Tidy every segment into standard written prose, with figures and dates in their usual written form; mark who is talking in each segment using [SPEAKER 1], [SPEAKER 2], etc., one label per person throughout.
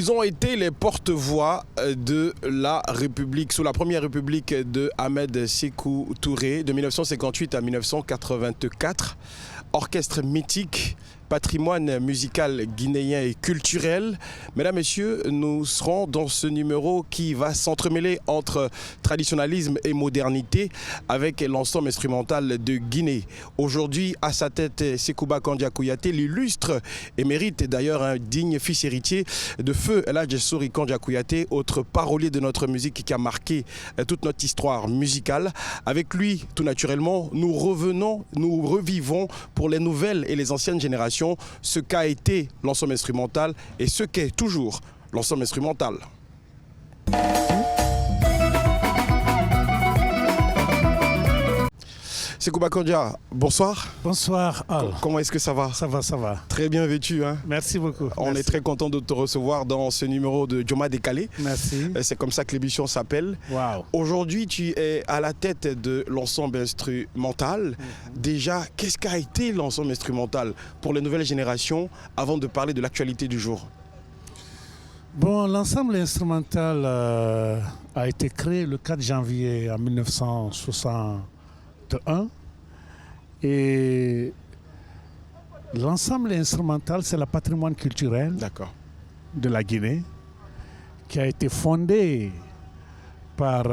[SPEAKER 1] Ils ont été les porte-voix de la République, sous la première République de Ahmed Sékou Touré, de 1958 à 1984. Orchestre mythique, patrimoine musical guinéen et culturel. Mesdames, Messieurs, nous serons dans ce numéro qui va s'entremêler entre traditionnalisme et modernité avec l'ensemble instrumental de Guinée. Aujourd'hui, à sa tête, Sekouba Kandia Kouyaté, l'illustre et mérite d'ailleurs un digne fils héritier de feu El Hadj Sori Kandia Kouyaté, autre parolier de notre musique qui a marqué toute notre histoire musicale. Avec lui, tout naturellement, nous revivons pour les nouvelles et les anciennes générations ce qu'a été l'ensemble instrumental et ce qu'est toujours l'ensemble instrumental. Sekouba Kandia, bonsoir.
[SPEAKER 2] Bonsoir Al.
[SPEAKER 1] Comment est-ce que ça va?
[SPEAKER 2] Ça va, ça va.
[SPEAKER 1] Très bien vêtu. Hein?
[SPEAKER 2] Merci beaucoup.
[SPEAKER 1] On est très content de te recevoir dans ce numéro de Djoma Décalé.
[SPEAKER 2] Merci.
[SPEAKER 1] C'est comme ça que l'émission s'appelle.
[SPEAKER 2] Wow.
[SPEAKER 1] Aujourd'hui, tu es à la tête de l'ensemble instrumental. Déjà, qu'est-ce qu'a été l'ensemble instrumental pour les nouvelles générations avant de parler de l'actualité du jour?
[SPEAKER 2] Bon, l'ensemble instrumental a été créé le 4 janvier en 1961. Et l'ensemble instrumental, c'est le patrimoine culturel de la Guinée qui a été fondé par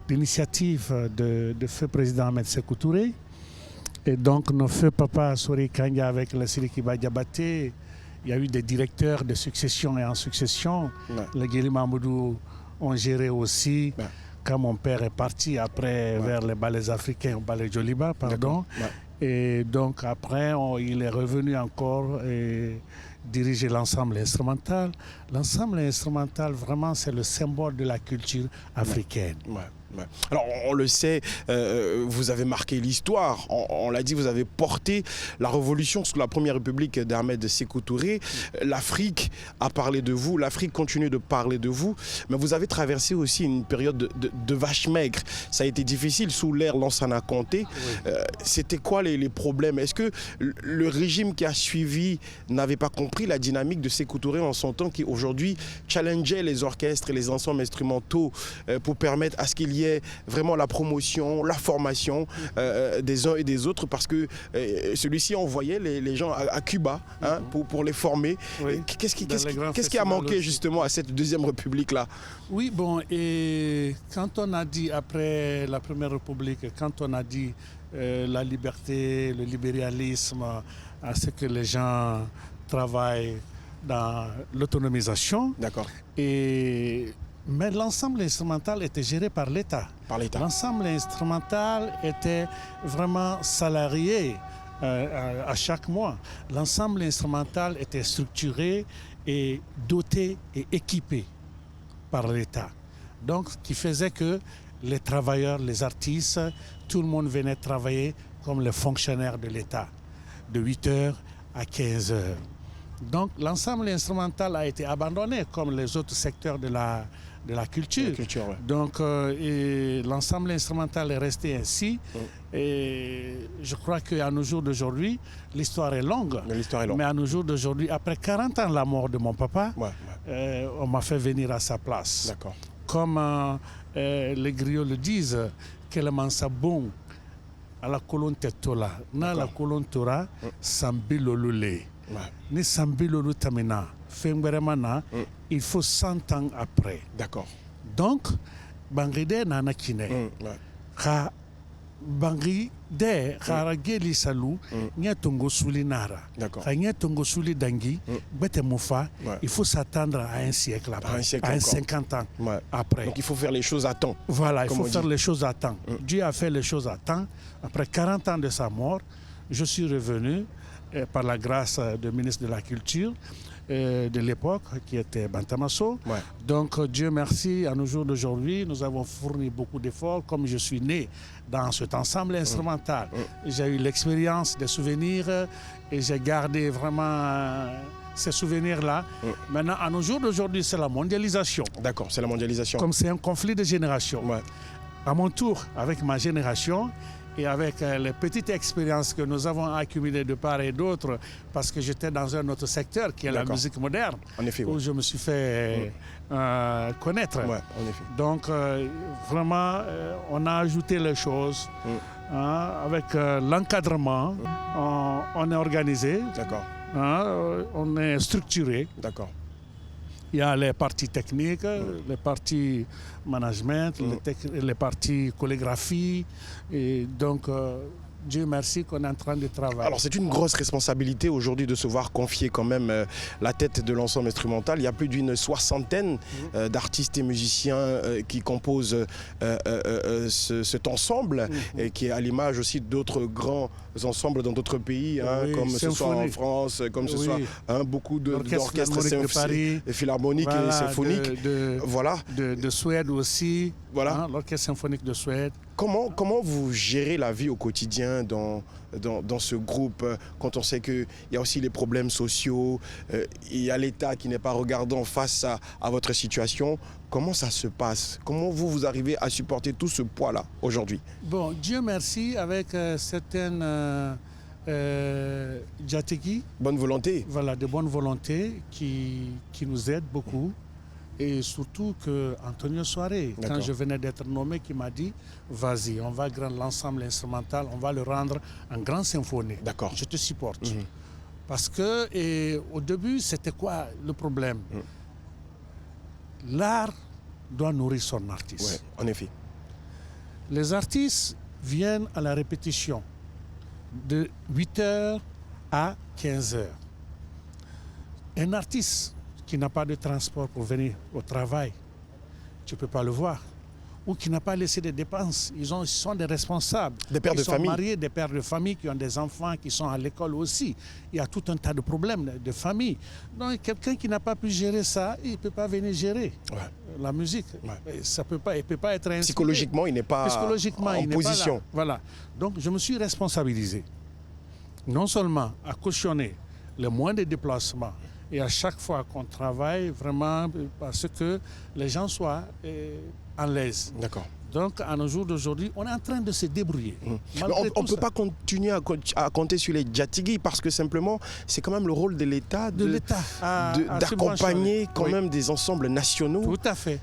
[SPEAKER 2] l'initiative de feu président Ahmed Sékou Touré. Et donc, nos feux papa Sori Kandia avec le Sidiki Diabaté, il y a eu des directeurs de succession et en succession. Les Guéri Mamoudou ont géré aussi. Quand mon père est parti après vers les ballets africains, au ballet Joliba, pardon. Et donc après, il est revenu encore et diriger l'ensemble instrumental. L'ensemble instrumental, vraiment, c'est le symbole de la culture africaine.
[SPEAKER 1] Alors, on le sait, vous avez marqué l'histoire. On l'a dit, vous avez porté la révolution sous la première République d'Ahmed Sékou Touré. L'Afrique a parlé de vous, l'Afrique continue de parler de vous, mais vous avez traversé aussi une période de vache maigre. Ça a été difficile sous l'ère Lansana Conté. C'était quoi les problèmes? Est-ce que le régime qui a suivi n'avait pas compris la dynamique de Sékou Touré en son temps, qui aujourd'hui challengeait les orchestres et les ensembles instrumentaux pour permettre à ce qu'il y ait vraiment la promotion, la formation des uns et des autres, parce que celui-ci envoyait les gens à Cuba pour les former. Qu'est-ce qui a manqué justement à cette deuxième République-là?
[SPEAKER 2] Oui, bon, et quand on a dit après la première République, quand on a dit la liberté, le libéralisme, à ce que les gens travaillent dans l'autonomisation. Mais l'ensemble instrumental était géré par l'État. L'ensemble instrumental était vraiment salarié à chaque mois. L'ensemble instrumental était structuré et doté et équipé par l'État. Donc, ce qui faisait que les travailleurs, les artistes, tout le monde venait travailler comme les fonctionnaires de l'État, de 8h à 15h. Donc, l'ensemble instrumental a été abandonné comme les autres secteurs de la culture. Donc, l'ensemble instrumental est resté ainsi. Et je crois qu'à nos jours d'aujourd'hui, l'histoire est longue. Mais à nos jours d'aujourd'hui, après 40 ans de la mort de mon papa, on m'a fait venir à sa place. Comme les griots le disent, Keleman Sabon, à la colonne Tetola, na la colonne Tora, Sambilolule. Ni Sambilolu Tamina, Fengberemana, il faut 100 ans après. Donc, Bangride Nana Kine, Bangride, Harageli Salou, Nya Tongo Souli Nara, Nya Tongo Souli Dangi, Bete Moufa, il faut s'attendre à un siècle après, à 50 ans après.
[SPEAKER 1] Donc il faut faire les choses à temps.
[SPEAKER 2] Voilà, il faut faire les choses à temps. Dieu a fait les choses à temps. Après 40 ans de sa mort, je suis revenu par la grâce du ministre de la Culture de l'époque, qui était Bantamasso. Donc, Dieu merci, à nos jours d'aujourd'hui, nous avons fourni beaucoup d'efforts. Comme je suis né dans cet ensemble instrumental, j'ai eu l'expérience des souvenirs et j'ai gardé vraiment ces souvenirs-là. Maintenant, à nos jours d'aujourd'hui, c'est la mondialisation.
[SPEAKER 1] C'est la mondialisation.
[SPEAKER 2] Comme c'est un conflit de génération. À mon tour, avec ma génération, et avec les petites expériences que nous avons accumulées de part et d'autre, parce que j'étais dans un autre secteur qui est la musique moderne,
[SPEAKER 1] en effet,
[SPEAKER 2] où je me suis fait connaître.
[SPEAKER 1] Ouais, en effet.
[SPEAKER 2] Donc vraiment, on a ajouté les choses avec l'encadrement. On est organisé, on est structuré.
[SPEAKER 1] D'accord.
[SPEAKER 2] Il y a les parties techniques, les parties management, les parties chorégraphie. Et donc, Dieu merci qu'on est en train de travailler.
[SPEAKER 1] Alors c'est une grosse responsabilité aujourd'hui de se voir confier quand même la tête de l'ensemble instrumental. Il y a plus d'une soixantaine d'artistes et musiciens qui composent cet ensemble et qui est à l'image aussi d'autres grands ensembles dans d'autres pays, comme ce soit en France, comme ce soit beaucoup d'orchestres philharmoniques et symphoniques.
[SPEAKER 2] De Suède aussi, l'orchestre symphonique de Suède.
[SPEAKER 1] Comment vous gérez la vie au quotidien dans ce groupe, quand on sait qu'il y a aussi les problèmes sociaux, il y a l'État qui n'est pas regardant face à votre situation? Comment ça se passe? Comment vous arrivez à supporter tout ce poids-là aujourd'hui?
[SPEAKER 2] Bon, Dieu merci, avec certaines Djatigi.
[SPEAKER 1] Bonne volonté.
[SPEAKER 2] Voilà, de bonne volonté qui nous aident beaucoup. Et surtout que Antonio Soare, quand je venais d'être nommé, qui m'a dit « Vas-y, on va rendre l'ensemble instrumental, on va le rendre en grand symphonique. D'accord. Je te supporte. Parce que au début, c'était quoi le problème? L'art doit nourrir son artiste.
[SPEAKER 1] Oui, en effet.
[SPEAKER 2] Les artistes viennent à la répétition de 8h à 15h. Un artiste qui n'a pas de transport pour venir au travail, tu ne peux pas le voir. Ou qui n'a pas laissé de dépenses. Ils sont des responsables.
[SPEAKER 1] Des pères de famille.
[SPEAKER 2] Ils sont mariés, des pères de famille qui ont des enfants, qui sont à l'école aussi. Il y a tout un tas de problèmes de famille. Donc quelqu'un qui n'a pas pu gérer ça, il ne peut pas venir gérer la musique. Ça peut pas, il ne peut pas être inspiré.
[SPEAKER 1] Psychologiquement, il n'est pas en position.
[SPEAKER 2] Voilà. Donc je me suis responsabilisé. Non seulement à cautionner le moins de déplacements, et à chaque fois qu'on travaille, vraiment, parce que les gens soient à l'aise.
[SPEAKER 1] D'accord.
[SPEAKER 2] Donc, à nos jours d'aujourd'hui, on est en train de se débrouiller.
[SPEAKER 1] On ne peut pas continuer à compter sur les Djatigi parce que simplement, c'est quand même le rôle de l'État d'accompagner quand même des ensembles nationaux.
[SPEAKER 2] Tout à fait.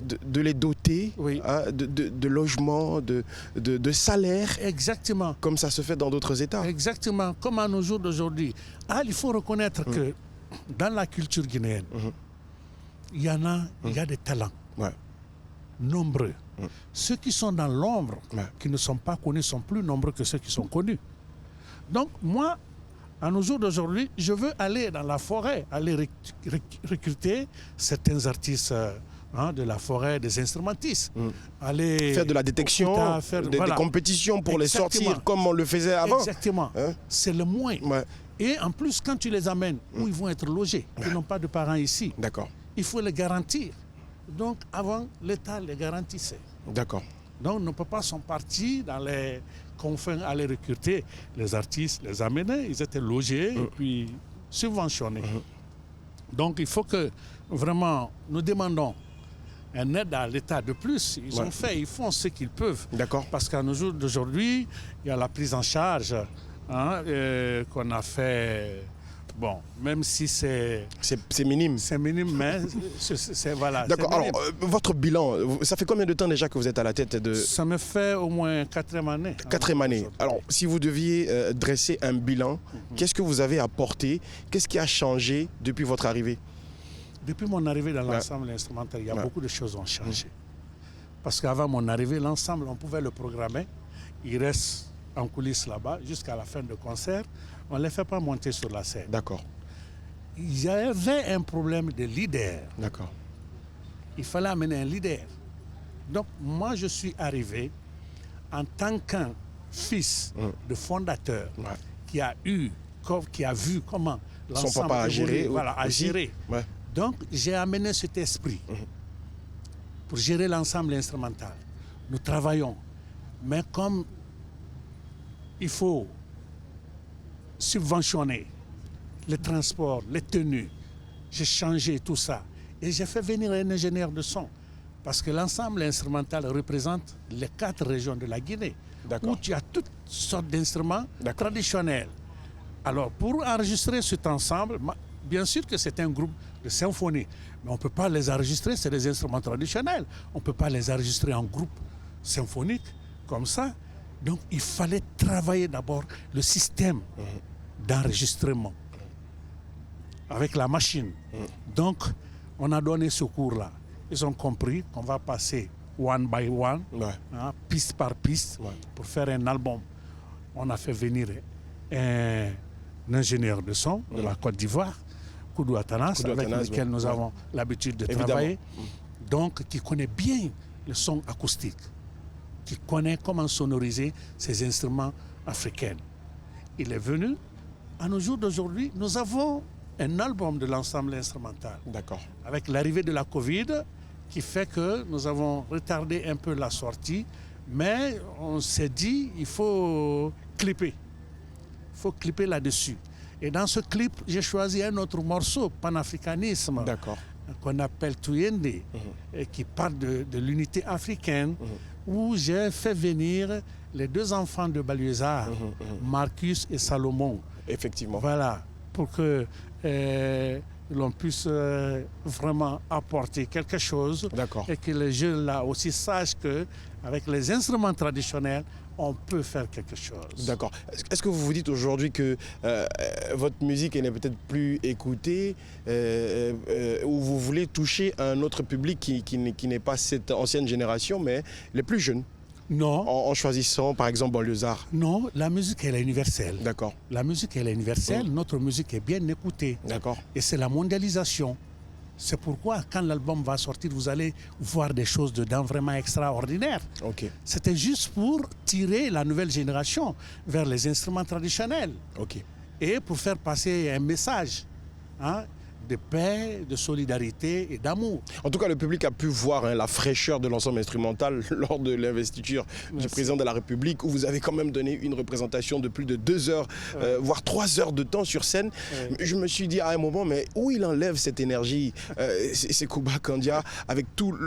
[SPEAKER 1] De les doter de logements, de salaires.
[SPEAKER 2] Exactement.
[SPEAKER 1] Comme ça se fait dans d'autres États.
[SPEAKER 2] Exactement. Comme à nos jours d'aujourd'hui. Il faut reconnaître que dans la culture guinéenne, il y a des talents nombreux. Ceux qui sont dans l'ombre, qui ne sont pas connus, sont plus nombreux que ceux qui sont connus. Donc moi, à nos jours d'aujourd'hui, je veux aller dans la forêt, aller recruter certains artistes de la forêt, des instrumentistes. Aller
[SPEAKER 1] faire de la détection, des compétitions pour les sortir comme on le faisait avant.
[SPEAKER 2] Exactement. C'est le moins. Et en plus, quand tu les amènes, où ils vont être logés, ils n'ont pas de parents ici.
[SPEAKER 1] D'accord.
[SPEAKER 2] Il faut les garantir. Donc, avant, l'État les garantissait.
[SPEAKER 1] D'accord.
[SPEAKER 2] Donc, nos papas sont partis dans les confins à les recruter. Les artistes les amenaient, ils étaient logés et puis subventionnés. Donc, il faut que, vraiment, nous demandons un aide à l'État de plus. Ils font ce qu'ils peuvent.
[SPEAKER 1] D'accord.
[SPEAKER 2] Parce qu'à nos jours d'aujourd'hui, il y a la prise en charge qu'on a fait. Bon, même si c'est
[SPEAKER 1] minime.
[SPEAKER 2] C'est minime, mais c'est voilà.
[SPEAKER 1] D'accord. Alors, votre bilan, ça fait combien de temps déjà que vous êtes à la tête de...
[SPEAKER 2] Ça me fait au moins 4e année.
[SPEAKER 1] 4e année. Alors, si vous deviez dresser un bilan, qu'est-ce que vous avez apporté? Qu'est-ce qui a changé depuis votre arrivée?
[SPEAKER 2] Depuis mon arrivée dans l'ensemble instrumental, il y a beaucoup de choses qui ont changé. Parce qu'avant mon arrivée, l'ensemble, on pouvait le programmer. Il reste en coulisses là-bas jusqu'à la fin du concert. On ne les fait pas monter sur la scène. D'accord. Il y avait un problème de leader. D'accord. Il fallait amener un leader. Donc, moi, je suis arrivé en tant qu'un fils de fondateur qui a vu comment l'ensemble
[SPEAKER 1] son papa a géré.
[SPEAKER 2] A géré. Donc, j'ai amené cet esprit pour gérer l'ensemble instrumental. Nous travaillons. Mais comme il faut subventionner les transports, les tenues, j'ai changé tout ça. Et j'ai fait venir un ingénieur de son. Parce que l'ensemble instrumental représente les 4 régions de la Guinée. où tu as toutes sortes d'instruments traditionnels. Alors, pour enregistrer cet ensemble, bien sûr que c'est un groupe de symphonie, mais on ne peut pas les enregistrer, c'est des instruments traditionnels. On ne peut pas les enregistrer en groupe symphonique comme ça. Donc, il fallait travailler d'abord le système d'enregistrement avec la machine. Donc, on a donné ce cours-là. Ils ont compris qu'on va passer one by one, piste par piste, pour faire un album. On a fait venir un ingénieur de son de la Côte d'Ivoire, Koudou Atanas, avec lequel nous avons l'habitude de travailler, donc qui connaît bien le son acoustique, qui connaît comment sonoriser ces instruments africains. Il est venu. À nos jours d'aujourd'hui, nous avons un album de l'ensemble instrumental.
[SPEAKER 1] D'accord.
[SPEAKER 2] Avec l'arrivée de la Covid, qui fait que nous avons retardé un peu la sortie, mais on s'est dit il faut clipper. Il faut clipper là-dessus. Et dans ce clip, j'ai choisi un autre morceau, Panafricanisme, qu'on appelle Tuyende, et qui parle de l'unité africaine, où j'ai fait venir les deux enfants de Baluésard, Marcus et Salomon.
[SPEAKER 1] Effectivement.
[SPEAKER 2] Voilà, pour que l'on puisse vraiment apporter quelque chose et que les jeunes là aussi sachent qu'avec les instruments traditionnels, on peut faire quelque chose.
[SPEAKER 1] D'accord. Est-ce que vous vous dites aujourd'hui que votre musique n'est peut-être plus écoutée ou vous voulez toucher un autre public qui n'est pas cette ancienne génération, mais les plus jeunes?
[SPEAKER 2] Non.
[SPEAKER 1] En choisissant par exemple Baluésard?
[SPEAKER 2] Non, la musique elle est universelle.
[SPEAKER 1] D'accord.
[SPEAKER 2] La musique elle est universelle, notre musique est bien écoutée.
[SPEAKER 1] D'accord.
[SPEAKER 2] Et c'est la mondialisation. C'est pourquoi quand l'album va sortir, vous allez voir des choses dedans vraiment extraordinaires. C'était juste pour tirer la nouvelle génération vers les instruments traditionnels. Et pour faire passer un message de paix, de solidarité et d'amour.
[SPEAKER 1] En tout cas, le public a pu voir la fraîcheur de l'ensemble instrumental lors de l'investiture du président de la République, où vous avez quand même donné une représentation de plus de 2 heures, voire 3 heures de temps sur scène. Je me suis dit à un moment, mais où il enlève cette énergie, Sekouba Kandia, avec tout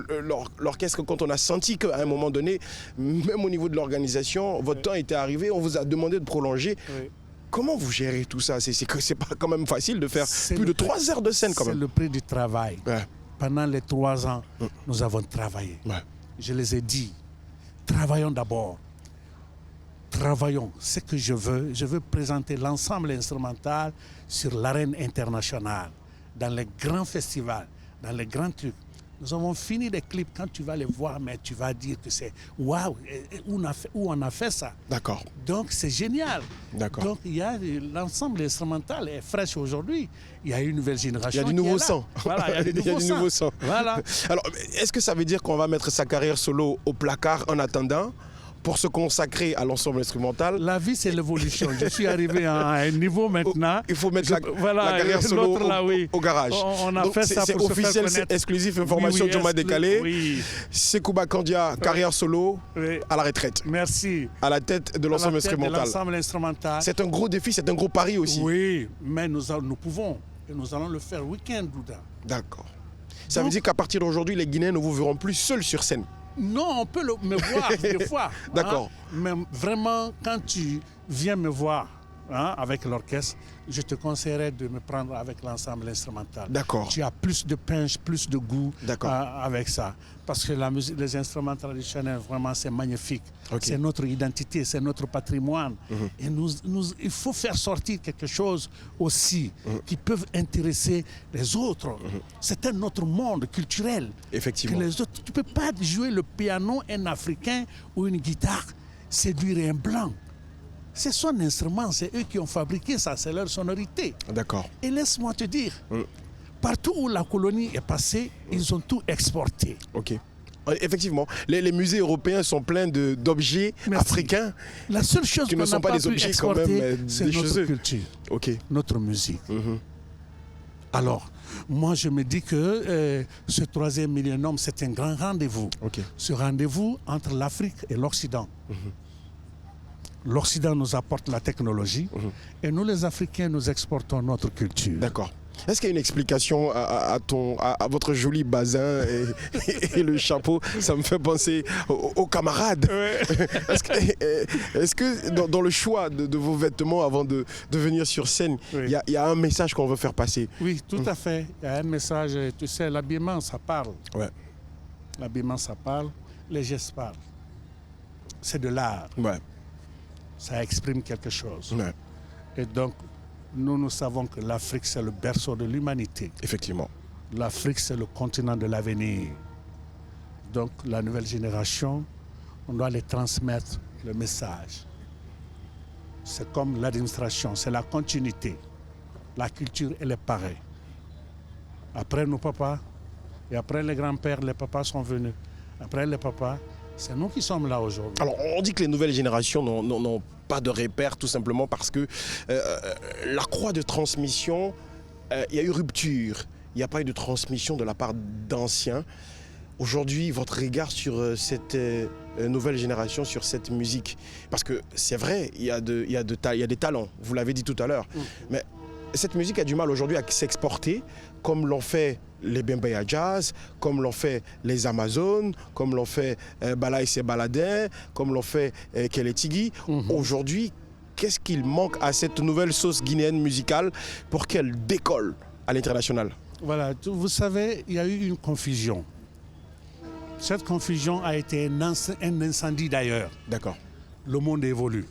[SPEAKER 1] l'orchestre, quand on a senti qu'à un moment donné, même au niveau de l'organisation, votre temps était arrivé, on vous a demandé de prolonger. Comment vous gérez tout ça? C'est pas quand même facile de faire plus de 3 heures de scène quand même.
[SPEAKER 2] C'est le prix du travail. Pendant les 3 ans, nous avons travaillé. Je les ai dit, travaillons d'abord. Travaillons. Ce que je veux présenter l'ensemble instrumental sur l'arène internationale, dans les grands festivals, dans les grands trucs. Nous avons fini les clips. Quand tu vas les voir, mais tu vas dire que c'est waouh, où on a fait ça.
[SPEAKER 1] D'accord.
[SPEAKER 2] Donc c'est génial.
[SPEAKER 1] D'accord.
[SPEAKER 2] Donc il y a l'ensemble instrumental est fraîche aujourd'hui. Il y a une nouvelle génération.
[SPEAKER 1] Il y a du nouveau sang.
[SPEAKER 2] Voilà, il y a du nouveau sang. Voilà.
[SPEAKER 1] Alors, est-ce que ça veut dire qu'on va mettre sa carrière solo au placard en attendant pour se consacrer à l'ensemble instrumental?
[SPEAKER 2] La vie, c'est l'évolution. Je suis arrivé à un niveau maintenant.
[SPEAKER 1] Il faut mettre la carrière solo au garage.
[SPEAKER 2] On a fait ça pour se faire connaître. C'est officiel, c'est exclusif,
[SPEAKER 1] information du mois décalé. Sekouba Kandia, carrière solo à la retraite.
[SPEAKER 2] Merci.
[SPEAKER 1] À la tête de l'ensemble
[SPEAKER 2] instrumental.
[SPEAKER 1] C'est un gros défi, c'est un gros pari aussi.
[SPEAKER 2] Oui, mais nous pouvons. Et nous allons le faire week-end, Douda.
[SPEAKER 1] D'accord. Ça veut dire qu'à partir d'aujourd'hui, les Guinéens ne vous verront plus seuls sur scène?
[SPEAKER 2] Non, on peut me voir des fois.
[SPEAKER 1] D'accord.
[SPEAKER 2] Mais vraiment, quand tu viens me voir avec l'orchestre, je te conseillerais de me prendre avec l'ensemble instrumental.
[SPEAKER 1] D'accord.
[SPEAKER 2] Tu as plus de punch, plus de goût avec ça. Parce que la musique, les instruments traditionnels, vraiment, c'est magnifique. C'est notre identité, c'est notre patrimoine. Et il faut faire sortir quelque chose aussi qui peut intéresser les autres. C'est un autre monde culturel.
[SPEAKER 1] Effectivement.
[SPEAKER 2] Que les autres, tu ne peux pas jouer le piano, un Africain ou une guitare, séduire un blanc. C'est son instrument, c'est eux qui ont fabriqué ça, c'est leur sonorité.
[SPEAKER 1] D'accord.
[SPEAKER 2] Et laisse-moi te dire, partout où la colonie est passée, ils ont tout exporté.
[SPEAKER 1] Effectivement, les musées européens sont pleins d'objets africains.
[SPEAKER 2] La seule chose
[SPEAKER 1] qui ne sont pas des objets quand même,
[SPEAKER 2] c'est notre culture, notre musique. Alors, moi je me dis que ce 3e millénaire, c'est un grand rendez-vous. Ce rendez-vous entre l'Afrique et l'Occident. L'Occident nous apporte la technologie et nous les Africains nous exportons notre culture.
[SPEAKER 1] D'accord. Est-ce qu'il y a une explication à votre joli bazin et le chapeau? Ça me fait penser aux camarades. Ouais. Est-ce que dans le choix de vos vêtements avant de venir sur scène, il y a un message qu'on veut faire passer?
[SPEAKER 2] Oui, tout à fait. Il y a un message. Tu sais, l'habillement, ça parle. Ouais. L'habillement, ça parle. Les gestes parlent. C'est de l'art. Ouais. Ça exprime quelque chose. Ouais. Et donc, nous savons que l'Afrique, c'est le berceau de l'humanité.
[SPEAKER 1] Effectivement.
[SPEAKER 2] L'Afrique, c'est le continent de l'avenir. Donc, la nouvelle génération, on doit les transmettre le message. C'est comme l'administration, c'est la continuité. La culture, elle est pareille. Après nos papas, et après les grands-pères, les papas sont venus. Après les papas, c'est nous qui sommes là aujourd'hui.
[SPEAKER 1] Alors, on dit que les nouvelles générations n'ont pas de repères, tout simplement parce que la croix de transmission, il y a eu rupture. Il n'y a pas eu de transmission de la part d'anciens. Aujourd'hui, votre regard sur cette nouvelle génération, sur cette musique, parce que c'est vrai, il y a des talents, vous l'avez dit tout à l'heure, mais cette musique a du mal aujourd'hui à s'exporter, comme l'ont fait les Bembeya Jazz, comme l'ont fait les Amazones, comme l'ont fait Bala et ses Baladins, comme l'ont fait Keletigi. Aujourd'hui, qu'est-ce qu'il manque à cette nouvelle sauce guinéenne musicale pour qu'elle décolle à l'international?
[SPEAKER 2] Voilà, vous savez, il y a eu une confusion. Cette confusion a été un incendie d'ailleurs.
[SPEAKER 1] D'accord.
[SPEAKER 2] Le monde évolue.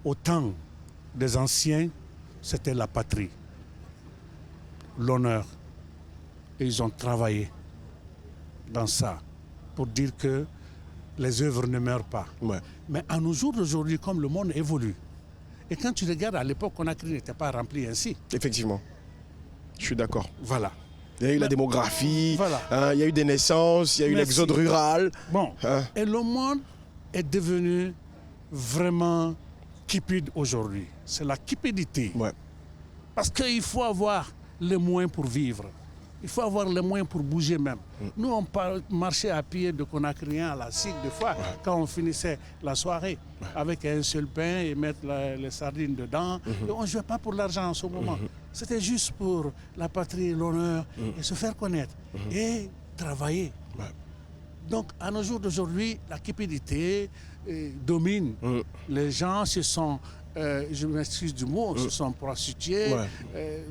[SPEAKER 2] Au temps des anciens, c'était la patrie, l'honneur. Et ils ont travaillé dans ça pour dire que les œuvres ne meurent pas. Ouais. Mais à nos jours d'aujourd'hui, comme le monde évolue, et quand tu regardes à l'époque, Conakry n'était pas rempli ainsi.
[SPEAKER 1] Effectivement, je suis d'accord.
[SPEAKER 2] Voilà.
[SPEAKER 1] Il y a eu la démographie, voilà. Il y a eu des naissances, il y a eu l'exode rural.
[SPEAKER 2] Bon, et le monde est devenu vraiment cupide aujourd'hui. C'est la cupidité. Ouais. Parce qu'il faut avoir les moyens pour vivre. Il faut avoir les moyens pour bouger même. Nous, on marchait à pied de Conakry à la SIC des fois, quand on finissait la soirée, avec un seul pain et mettre les sardines dedans. Et on ne jouait pas pour l'argent en ce moment. C'était juste pour la patrie, l'honneur, et se faire connaître, et travailler. Donc, à nos jours d'aujourd'hui, la cupidité domine. Les gens se sont... je m'excuse du mot, se sont prostitués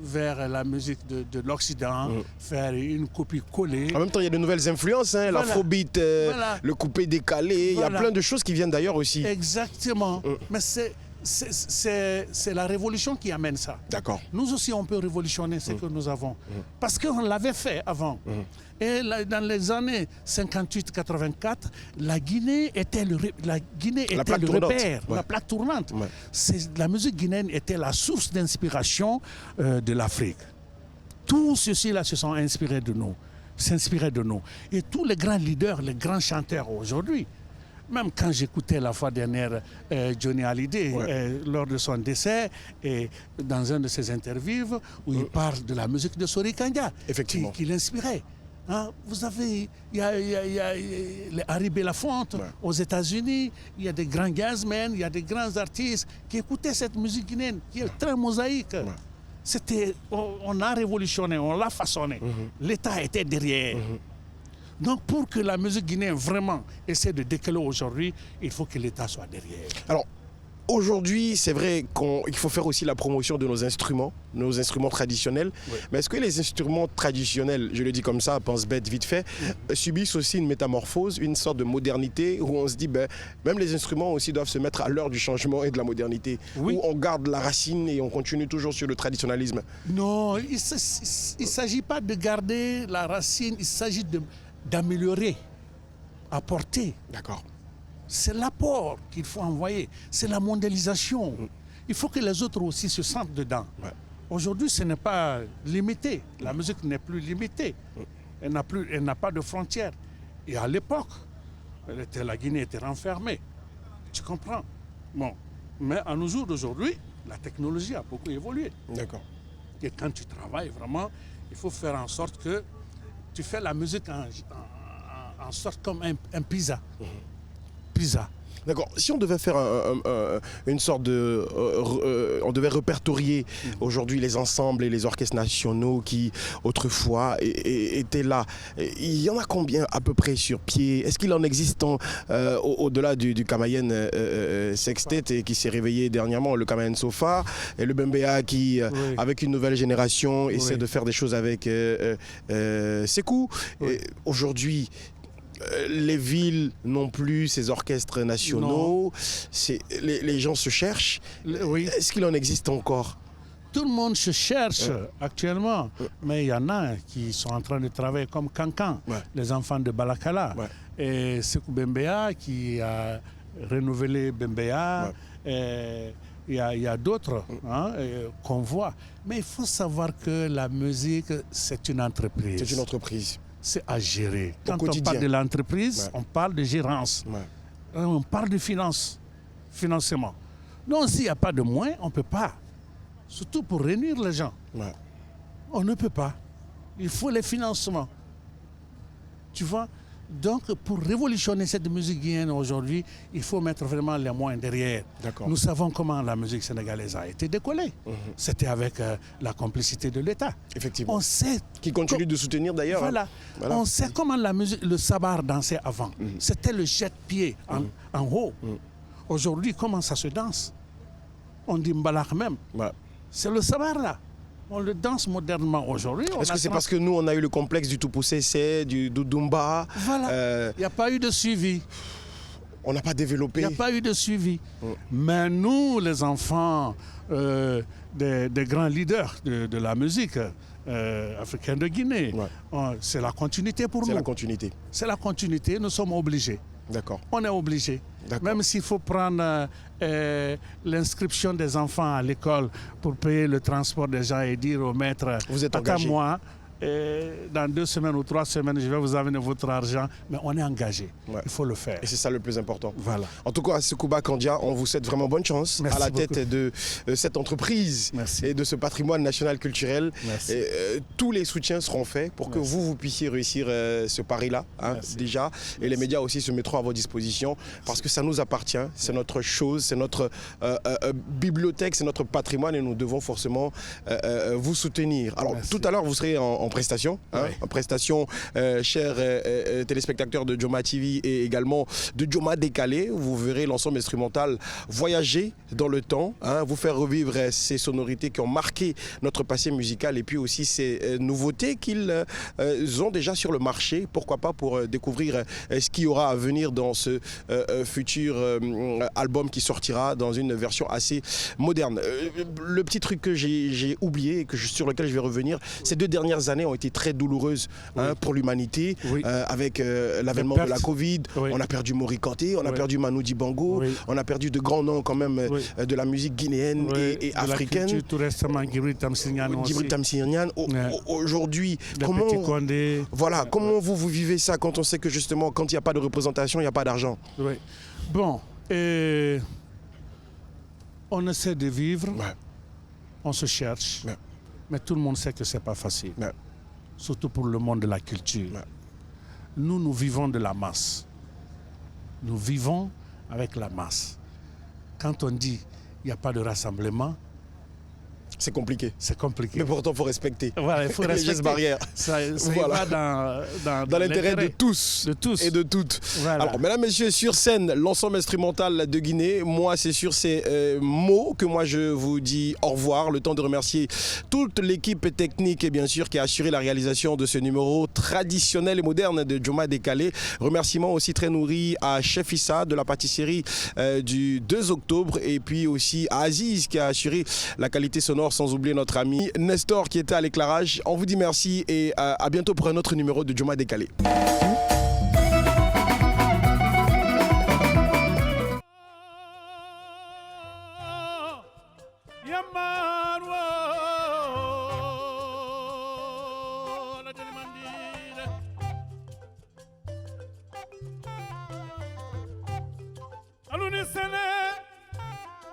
[SPEAKER 2] vers la musique de l'Occident, faire une copie collée.
[SPEAKER 1] En même temps, il y a de nouvelles influences, hein, l'afrobeat, le coupé décalé, il y a plein de choses qui viennent d'ailleurs aussi.
[SPEAKER 2] Exactement, mais c'est la révolution qui amène ça.
[SPEAKER 1] D'accord.
[SPEAKER 2] Nous aussi, on peut révolutionner ce que nous avons, parce qu'on l'avait fait avant. Et là, dans les années 58-84, la Guinée était le repère, la plaque tournante. La musique guinéenne était la source d'inspiration de l'Afrique. Tous ceux-là se sont inspirés de nous, s'inspiraient de nous. Et tous les grands leaders, les grands chanteurs aujourd'hui, même quand j'écoutais la fois dernière Johnny Hallyday lors de son décès, et dans un de ses interviews, où il parle de la musique de Sori Kanga, qui l'inspirait. Hein, vous avez, il y a Harry Belafonte aux États-Unis, il y a des grands jazzmen, il y a des grands artistes qui écoutaient cette musique guinéenne, qui est très mosaïque. On a révolutionné, on l'a façonné. L'État était derrière. Donc pour que la musique guinéenne vraiment essaie de décoller aujourd'hui, il faut que l'État soit derrière.
[SPEAKER 1] Alors, aujourd'hui, c'est vrai qu'il faut faire aussi la promotion de nos instruments traditionnels. Mais est-ce que les instruments traditionnels, je le dis comme ça, pense bête vite fait, subissent aussi une métamorphose, une sorte de modernité où on se dit, même les instruments aussi doivent se mettre à l'heure du changement et de la modernité, où on garde la racine et on continue toujours sur le traditionnalisme?
[SPEAKER 2] Non, il ne s'agit pas de garder la racine, il s'agit d'améliorer, apporter.
[SPEAKER 1] D'accord.
[SPEAKER 2] C'est l'apport qu'il faut envoyer, c'est la mondialisation. Il faut que les autres aussi se sentent dedans. Aujourd'hui, ce n'est pas limité. La musique n'est plus limitée. Elle n'a pas de frontières. Et à l'époque, la Guinée était renfermée. Tu comprends? Bon. Mais à nos jours d'aujourd'hui, la technologie a beaucoup évolué.
[SPEAKER 1] D'accord.
[SPEAKER 2] Et quand tu travailles vraiment, il faut faire en sorte que tu fais la musique en sorte comme un pizza. Pizza.
[SPEAKER 1] D'accord. Si on devait faire une sorte de... on devait répertorier aujourd'hui les ensembles et les orchestres nationaux qui, autrefois, étaient là. Il y en a combien à peu près sur pied? Est-ce qu'il en existe au-delà du Kamayen Sextet et qui s'est réveillé dernièrement, le Kamayen Sofa, et le Bembea qui, avec une nouvelle génération, essaie de faire des choses avec Sékou. Aujourd'hui, les villes n'ont plus ces orchestres nationaux, les gens se cherchent. Est-ce qu'il en existe encore?
[SPEAKER 2] Tout le monde se cherche actuellement, mais il y en a qui sont en train de travailler comme Cancan, les enfants de Balakala, et Sékou Bembea qui a renouvelé Bembea, il y a d'autres qu'on voit. Mais il faut savoir que la musique, c'est une entreprise.
[SPEAKER 1] C'est une entreprise.
[SPEAKER 2] C'est à gérer. Quand on parle de l'entreprise, on parle de gérance. On parle de financement. Donc, s'il n'y a pas de moyens, on ne peut pas. Surtout pour réunir les gens. On ne peut pas. Il faut les financements. Tu vois? Donc, pour révolutionner cette musique guinéenne aujourd'hui, il faut mettre vraiment les moyens derrière. Nous savons comment la musique sénégalaise a été décollée. C'était avec la complicité de l'État.
[SPEAKER 1] Effectivement.
[SPEAKER 2] On sait
[SPEAKER 1] qui continue de soutenir d'ailleurs.
[SPEAKER 2] Voilà. On sait comment la musique, le sabar dansait avant. C'était le jet-pied en haut. Aujourd'hui, comment ça se danse? On dit mbalak même. C'est le sabar là. On le danse modernement aujourd'hui.
[SPEAKER 1] Est-ce que c'est parce que nous, on a eu le complexe du Toupou-Sessé, du Doudoumba?
[SPEAKER 2] Voilà. Il n'y a pas eu de suivi.
[SPEAKER 1] On n'a pas développé.
[SPEAKER 2] Il n'y a pas eu de suivi. Mais nous, les enfants des grands leaders de la musique africaine de Guinée, c'est la continuité pour nous.
[SPEAKER 1] C'est la continuité.
[SPEAKER 2] C'est la continuité. Nous sommes obligés.
[SPEAKER 1] D'accord.
[SPEAKER 2] On est obligé. Même s'il faut prendre l'inscription des enfants à l'école pour payer le transport des gens et dire au maître,
[SPEAKER 1] vous êtes engagé.
[SPEAKER 2] Attends-moi, dans 2 semaines ou 3 semaines, je vais vous amener votre argent. Mais on est engagé. Il faut le faire.
[SPEAKER 1] Et c'est ça le plus important.
[SPEAKER 2] Voilà.
[SPEAKER 1] En tout cas, à Sekouba Kandia, on vous souhaite vraiment bonne chance.
[SPEAKER 2] Merci
[SPEAKER 1] à la
[SPEAKER 2] beaucoup.
[SPEAKER 1] tête de cette entreprise et de ce patrimoine national culturel. Tous les soutiens seront faits pour que vous puissiez réussir ce pari-là, déjà. Et les médias aussi se mettront à votre disposition parce que ça nous appartient. C'est notre chose, c'est notre bibliothèque, c'est notre patrimoine et nous devons forcément vous soutenir. Alors, tout à l'heure, vous serez en prestation, en prestation, chers téléspectateurs de Joma TV et également de Joma Décalé. Vous verrez l'ensemble instrumental voyager dans le temps, vous faire revivre ces sonorités qui ont marqué notre passé musical et puis aussi ces nouveautés qu'ils ont déjà sur le marché. Pourquoi pas pour découvrir ce qu'il y aura à venir dans ce futur album qui sortira dans une version assez moderne. Le petit truc que j'ai oublié et sur lequel je vais revenir, ces 2 dernières années ont été très douloureuses pour l'humanité avec l'avènement de la Covid. On a perdu Mori Kanté, on a perdu Manu Dibango, on a perdu de grands noms quand même de la musique guinéenne et africaine.
[SPEAKER 2] La culture, tout récemment, Djibril Tamsir Niane.
[SPEAKER 1] Aujourd'hui, comment vous vivez ça quand on sait que justement quand il n'y a pas de représentation, il n'y a pas d'argent?
[SPEAKER 2] Bon, on essaie de vivre, on se cherche, mais tout le monde sait que ce n'est pas facile. Surtout pour le monde de la culture. Nous vivons de la masse. Nous vivons avec la masse. Quand on dit qu'il n'y a pas de rassemblement,
[SPEAKER 1] c'est compliqué.
[SPEAKER 2] C'est compliqué.
[SPEAKER 1] Mais pourtant, il faut respecter.
[SPEAKER 2] Voilà, il faut respecter.
[SPEAKER 1] Les gestes barrières.
[SPEAKER 2] Ça va dans
[SPEAKER 1] l'intérêt de tous. Et de toutes.
[SPEAKER 2] Voilà.
[SPEAKER 1] Alors, mesdames, messieurs, sur scène, l'ensemble instrumental de Guinée. Moi, c'est sur ces mots que moi, je vous dis au revoir. Le temps de remercier toute l'équipe technique et bien sûr qui a assuré la réalisation de ce numéro traditionnel et moderne de Joma Décalé. Remerciements aussi très nourris à Chef Issa de la pâtisserie du 2 octobre et puis aussi à Aziz qui a assuré la qualité sonore, sans oublier notre ami Nestor qui était à l'éclairage. On vous dit merci et à bientôt pour un autre numéro de Joma Décalé.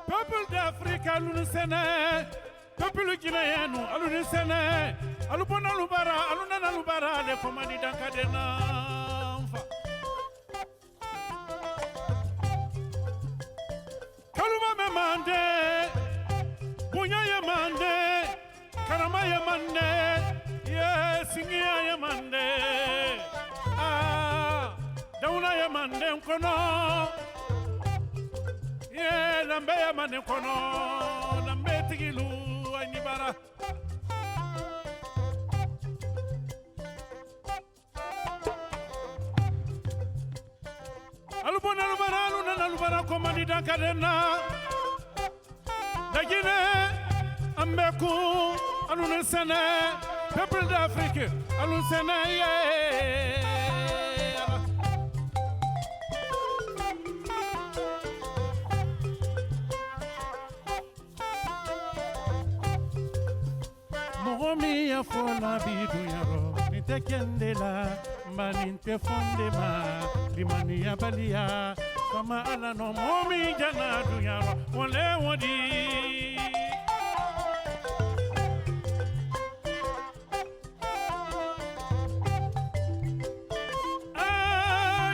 [SPEAKER 3] Peuple d'Afrique, peuple guinéen, aluni sene, alubona lubara, alunana lubara, le komani dankadena. Yamande, Bunya Yamande, Karama Yamande, yes, Singia Yamande, Dauna Yamande, Kono, yeah, Lambe Yamande, Kono, Lambe Tigilu, Anibara. Alubona lubara luna lubara komandi dankadena dagine ambeku alun sene peuple d'Afrique alun sene Momi ya fona bidu yaro nitekendela maninte fondema limani ya balia kama ala no momi jana dunyaro wole wodi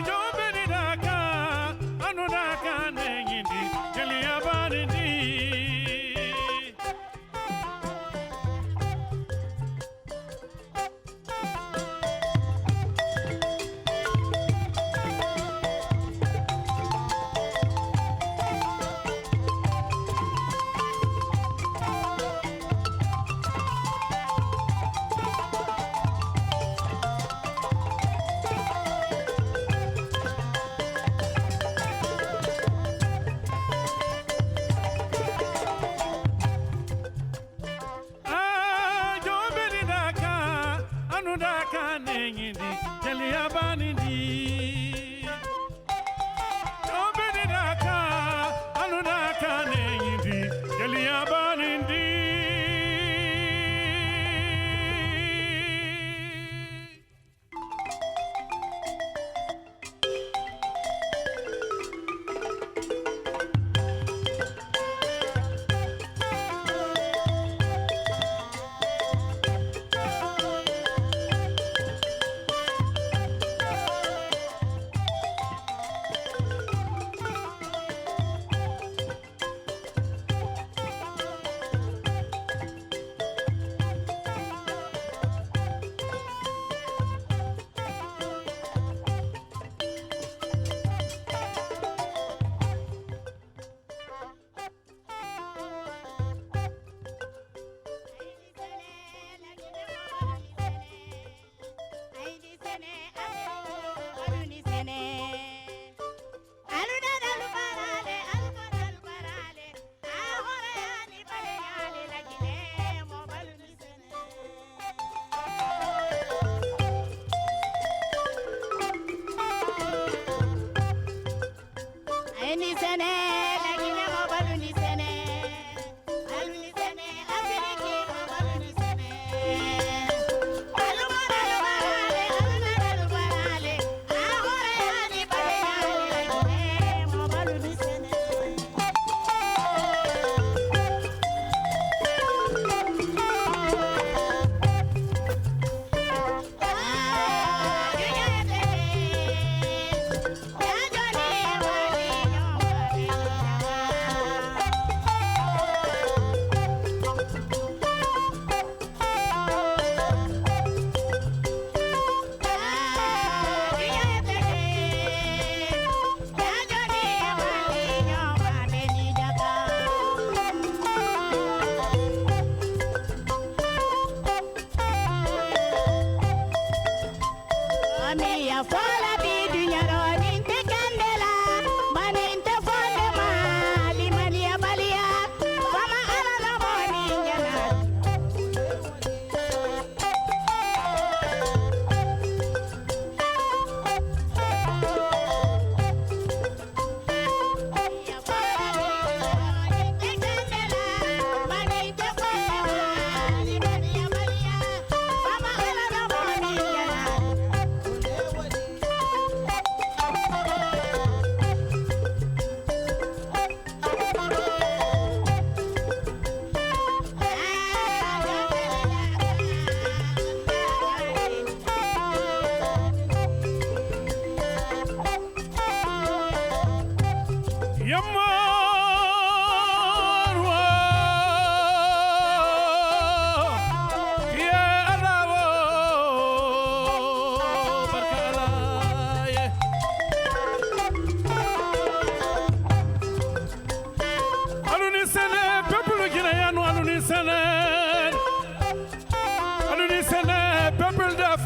[SPEAKER 3] yo beni daka anu daka nengindi jeli abanindi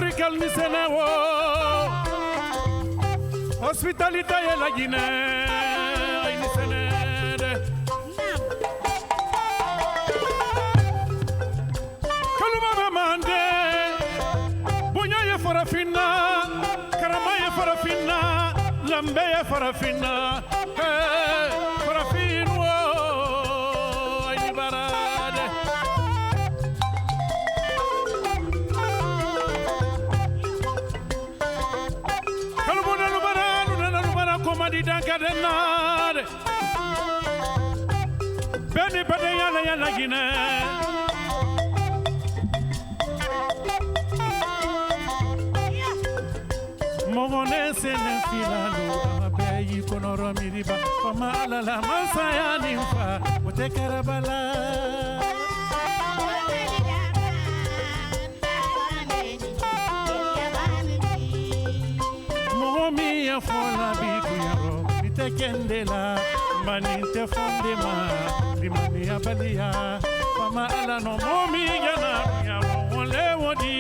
[SPEAKER 3] Africa ni Sénéo hospitalité et la Guinée ni Sénéde Kaluma Bamande Bunya ye Farafina Karama ye Farafina Lambe ye Farafina Farafino ay barade Komadi dankadenade Beni bade yana yana gine Mogone sene filalo abeyi konoro miriba Fama alala masaya nimfa Wote karabala Momi fola bitu yaro bitekendela maninte fondema limani abalia fama ala no momi yana yaro wole wodi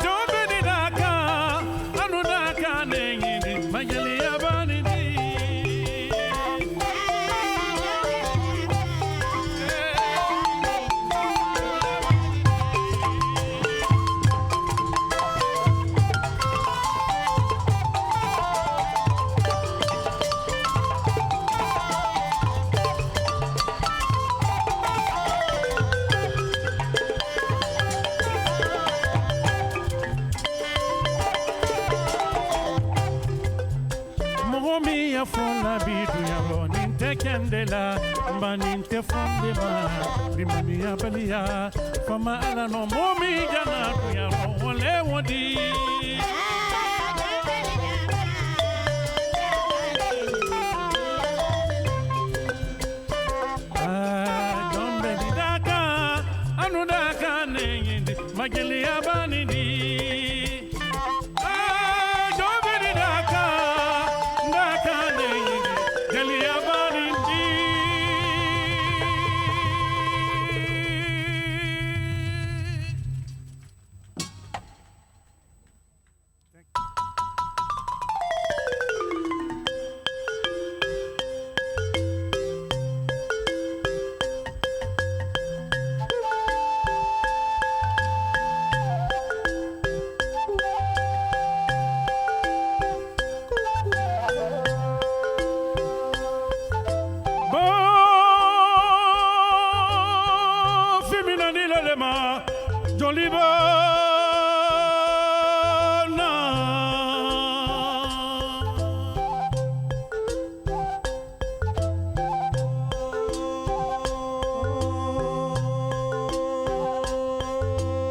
[SPEAKER 3] jobe ni daka anu daka nengi majali abani Fola bidu yaro ninte kendela maninte fondema limani abalia fama ala no momi jana yaro wole wodi dombe didaka anu daka neyindi mageli abani di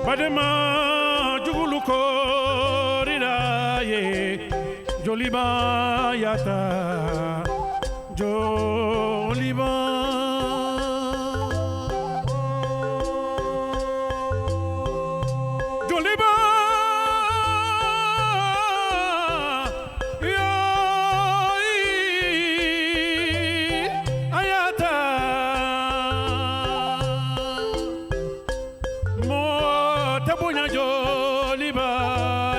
[SPEAKER 3] Badema juguluko ridaye joliba yata joliba joliba ayata tabunya joliba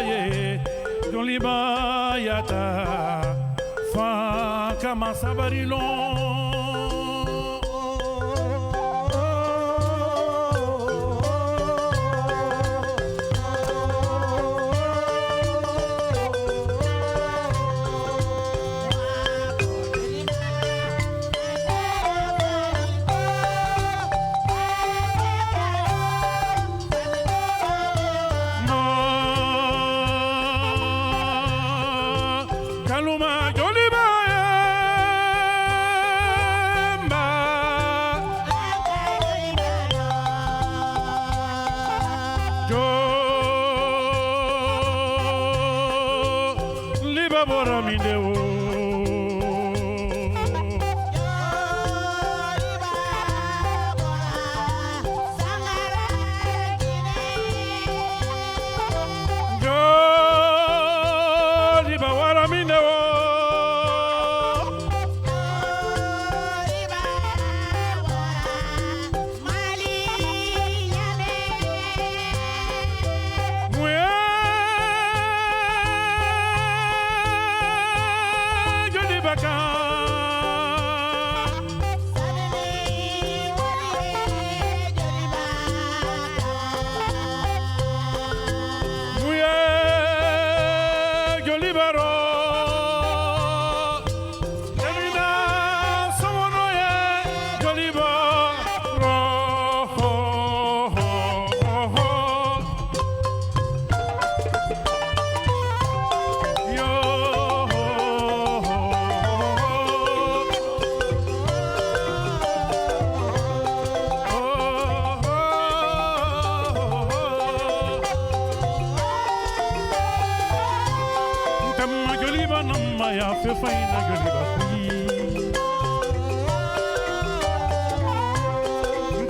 [SPEAKER 3] ye joliba yata fa kama sabarilo Kaluma joliba baka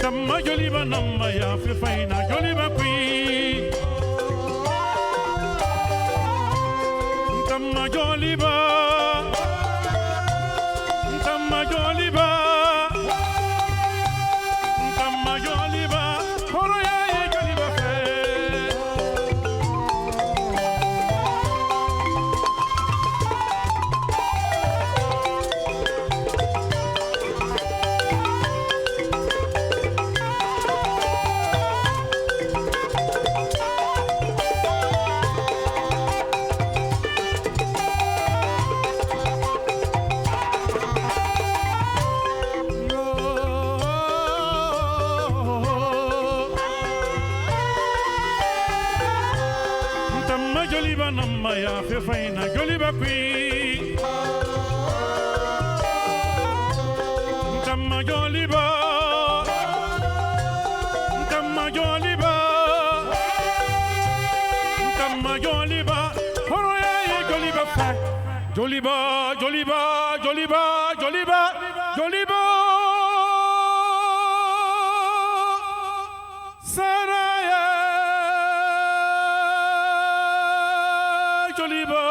[SPEAKER 3] Kama joliba namba ya fi faina joliba kui Kama joliba Kama joliba Kama joliba Horo ya ye joliba fe Joliba namba ya fe faina joliba kui Kama joliba Kama joliba Kama joliba Horo ya ye joliba fe Joliba joliba joliba joliba joliba Saraya Joliba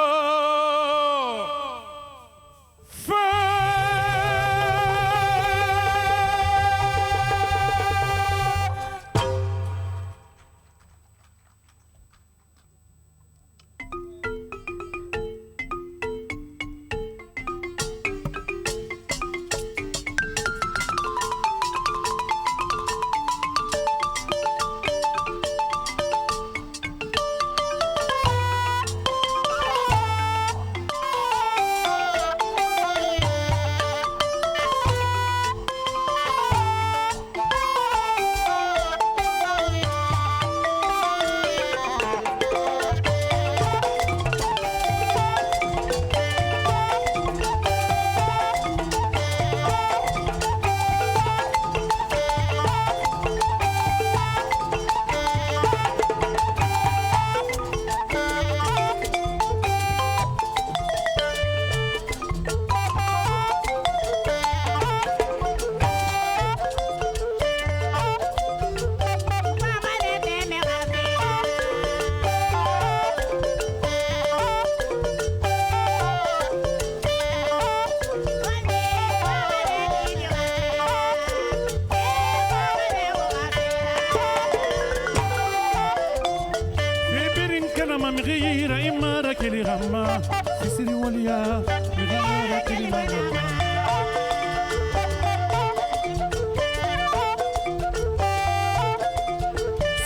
[SPEAKER 3] مغيرة إما كلي غما سيسري وليا مغيرة كلي غما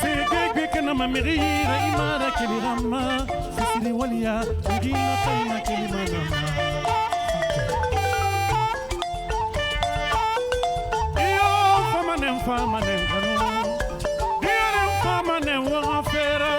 [SPEAKER 3] سيجيك بكنا مغيرة إما كلي غما سيسري وليا مغيرة كلي غما إيو فمانم فمانم غنو ديارم فمانم وغفرة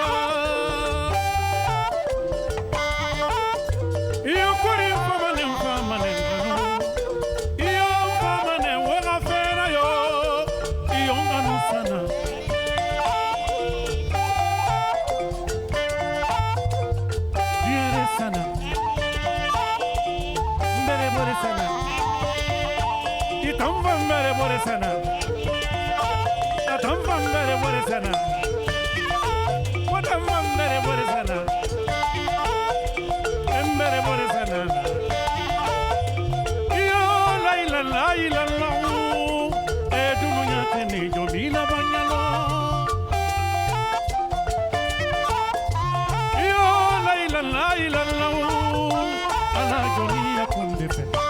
[SPEAKER 3] la la la la la la la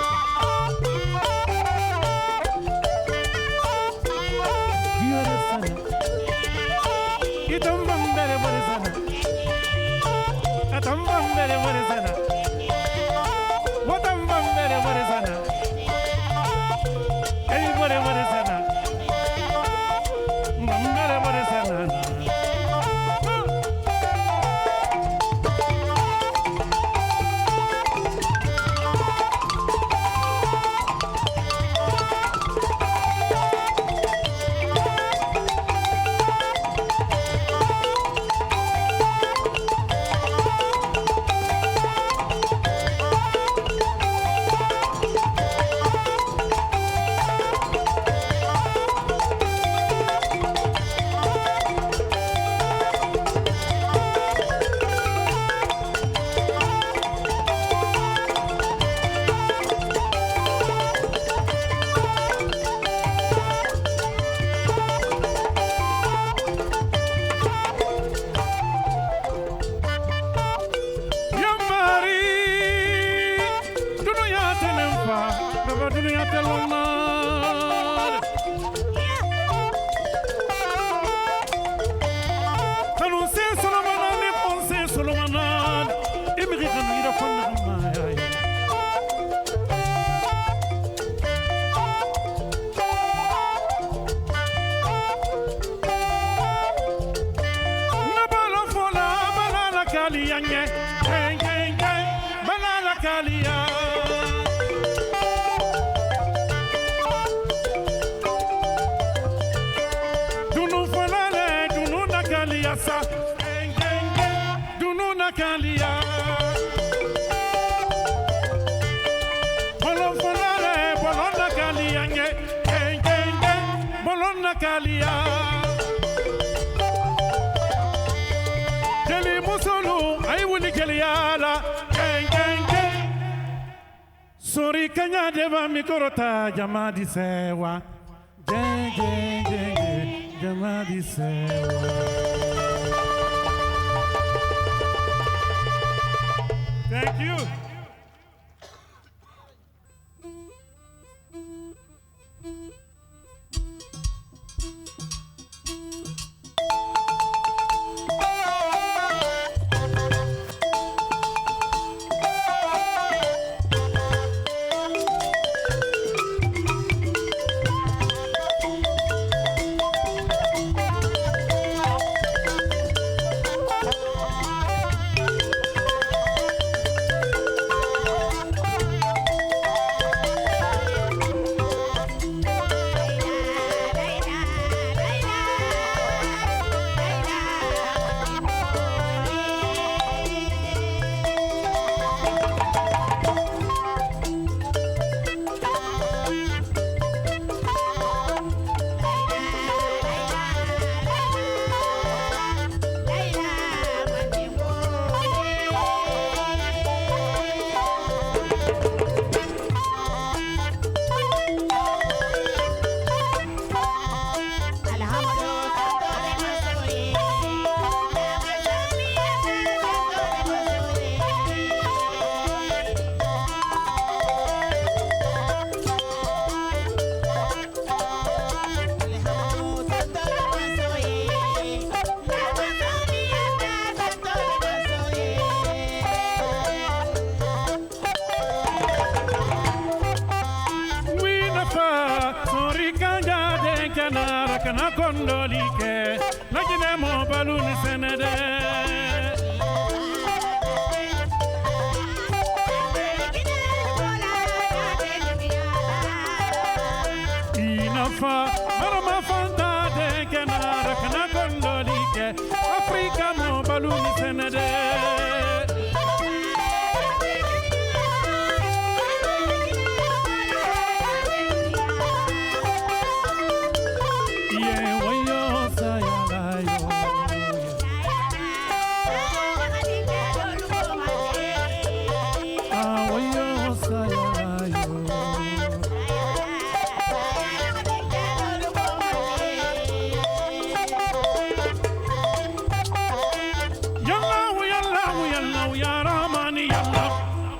[SPEAKER 3] baba dunia telona kanu se solomana ne ponse solomana imri kanu ira fonna ma na bala fola bala kali yange geng geng geng bala kali ya sa geng geng geng dunu nakalia bolon folare bolon nakalia nge geng geng geng bolon nakalia jeli musulu ay wuli keliala geng geng geng sori kanya deva mikorota jamadi sewa geng geng geng jamadi sewa. Thank you. Kana kondolike najine mo baluni senede inafa marama fanta de kenara kana kondolike Afrika mo baluni senede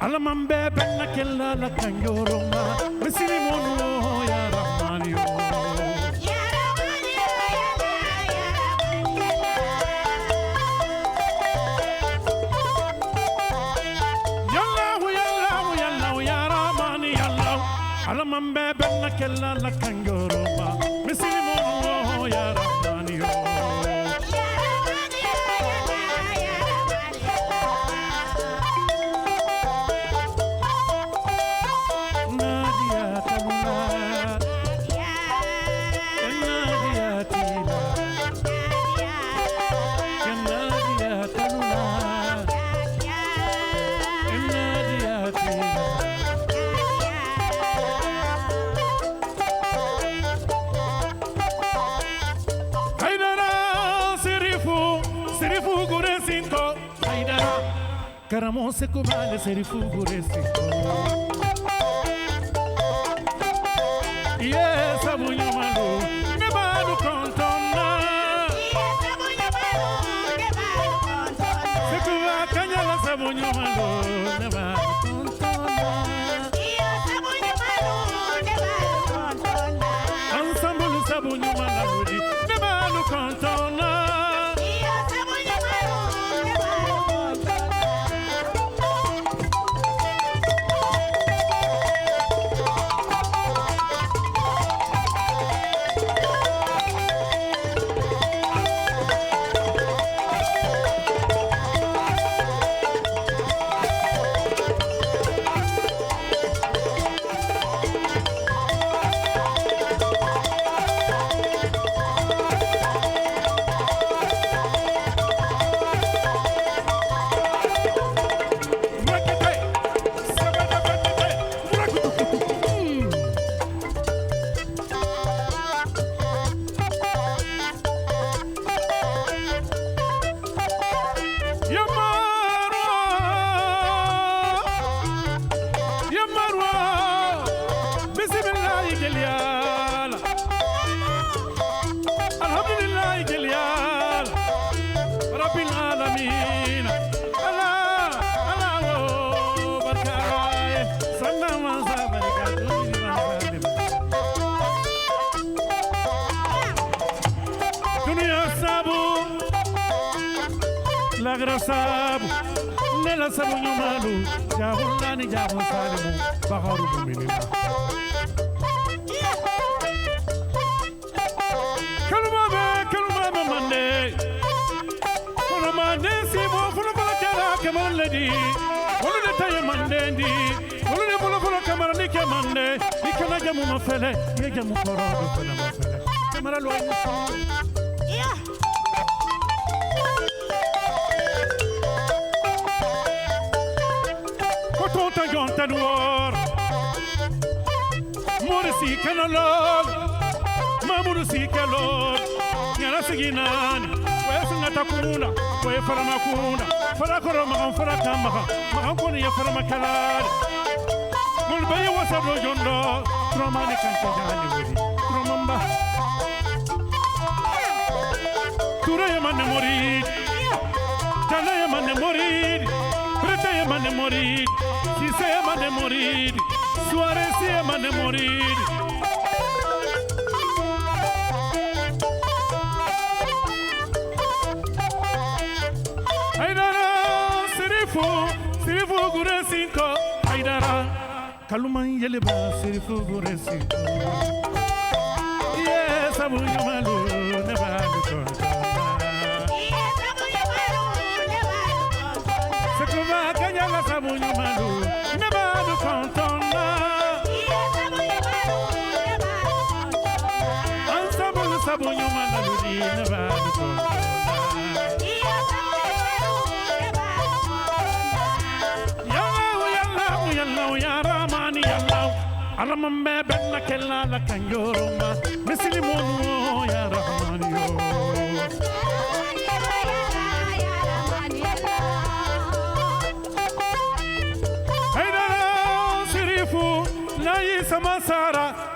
[SPEAKER 3] Alamambe benna kella la kanjoroma misiri mono ya rahmani ya rahmani ya Allah ya rahmani ya Allah alamambe benna kella la kanjoroma misiri mono ya rahmani ya Karamo se kumale se rifugure siko Yes, abunya malu ne balu kontona Yes, abunya malu ne balu kontona Sekuwa kanyala sabunya malu ne balu kontona Yes, abunya جليال الحمد لله جليال رب العالمين الله الله بركاته صلى الله عليه وسلم دنيا سابو لاغرا سابو نلا سابو يمالو جاهلاني جاهل سالمو بخارو بمينينا كلمة مندي كلمة مندي سيبو فلو كلا كمان لدي ولو نتاي مندي ولو نبولو فلو كمان نيكي مندي نيكي جمو مفلي يجمو كورادو فلا مفلي كاميرا لوي مفلي كوتوتا جونتا نوار مورسي كانالوغ Mamuru sikalo nyana siginani wesunga takuna we farama kuna farakoro magan farakama magan koni ya farama kalari mul bayi wasablo jondo tromani kancha jani wuri tromamba tura ya manne morid jana ya manne morid prete ya manne morid sise ya manne morid soirée ya manne morid Sirifu gure cinco Haidara Kaluman yeleba Sirifu gure cinco Yes, abu yumalu Neba lukontona Sekuma kanyala sabu yumalu Neba lukontona Ansabulu sabu yumalu Neba lukontona Alamambe benna kella la kanyoroma Mislimonu ya Rahmani yo Haidara Sirifu Nayi Samasara